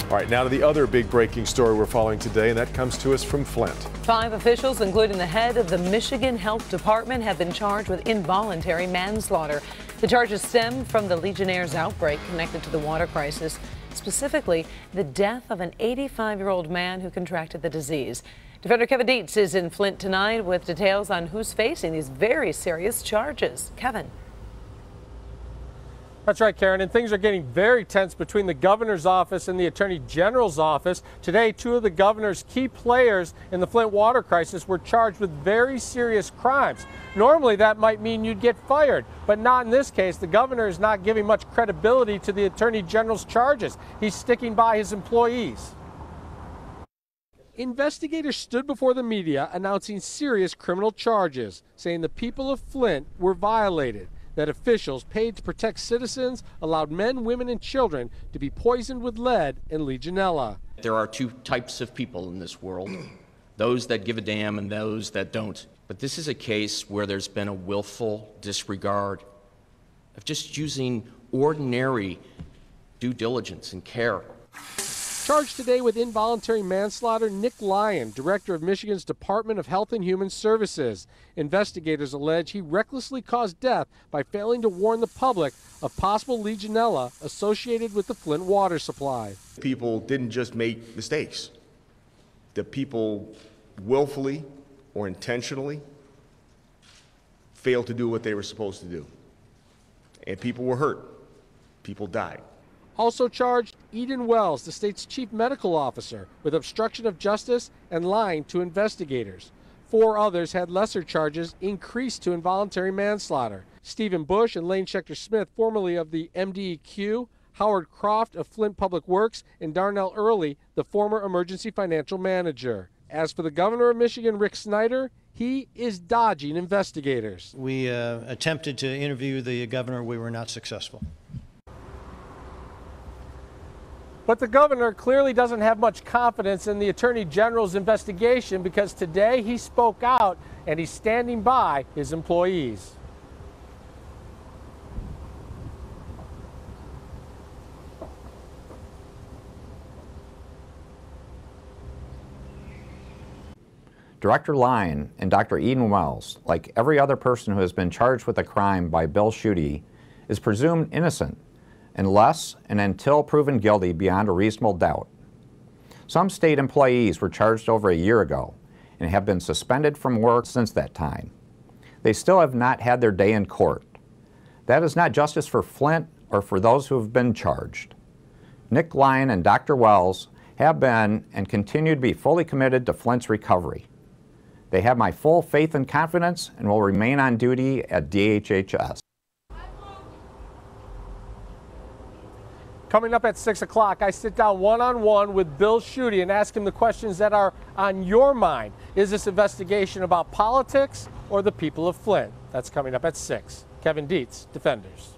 All right, now to the other big breaking story we're following today, and that comes to us from Flint. 5 officials, including the head of the Michigan Health Department, have been charged with involuntary manslaughter. The charges stem from the Legionnaire's outbreak connected to the water crisis, specifically the death of an 85-year-old man who contracted the disease. Defender Kevin Dietz is in Flint tonight with details on who's facing these very serious charges. Kevin. That's right, Karen, and things are getting very tense between the governor's office and the attorney general's office. Today, 2 of the governor's key players in the Flint water crisis were charged with very serious crimes. Normally, that might mean you'd get fired, but not in this case. The governor is not giving much credibility to the attorney general's charges. He's sticking by his employees. Investigators stood before the media announcing serious criminal charges, saying the people of Flint were violated, that officials paid to protect citizens allowed men, women, and children to be poisoned with lead and Legionella. There are 2 types of people in this world, those that give a damn and those that don't. But this is a case where there's been a willful disregard of just using ordinary due diligence and care. Charged today with involuntary manslaughter, Nick Lyon, director of Michigan's Department of Health and Human Services. Investigators allege he recklessly caused death by failing to warn the public of possible Legionella associated with the Flint water supply. People didn't just make mistakes. The people willfully or intentionally failed to do what they were supposed to do. And people were hurt. People died. Also charged, Eden Wells, the state's chief medical officer, with obstruction of justice and lying to investigators. 4 others had lesser charges increased to involuntary manslaughter. Stephen Bush and Lane Schechter-Smith, formerly of the MDEQ, Howard Croft of Flint Public Works, and Darnell Early, the former emergency financial manager. As for the governor of Michigan, Rick Snyder, he is dodging investigators. We attempted to interview the governor. We were not successful. But the governor clearly doesn't have much confidence in the attorney general's investigation, because today he spoke out and he's standing by his employees. Director Lyon and Dr. Eden Wells, like every other person who has been charged with a crime by Bill Schuette, is presumed innocent unless and until proven guilty beyond a reasonable doubt. Some state employees were charged over a year ago and have been suspended from work since that time. They still have not had their day in court. That is not justice for Flint or for those who have been charged. Nick Lyon and Dr. Wells have been and continue to be fully committed to Flint's recovery. They have my full faith and confidence and will remain on duty at DHHS. Coming up at 6 o'clock, I sit down one-on-one with Bill Schuette and ask him the questions that are on your mind. Is this investigation about politics or the people of Flint? That's coming up at 6. Kevin Dietz, Defenders.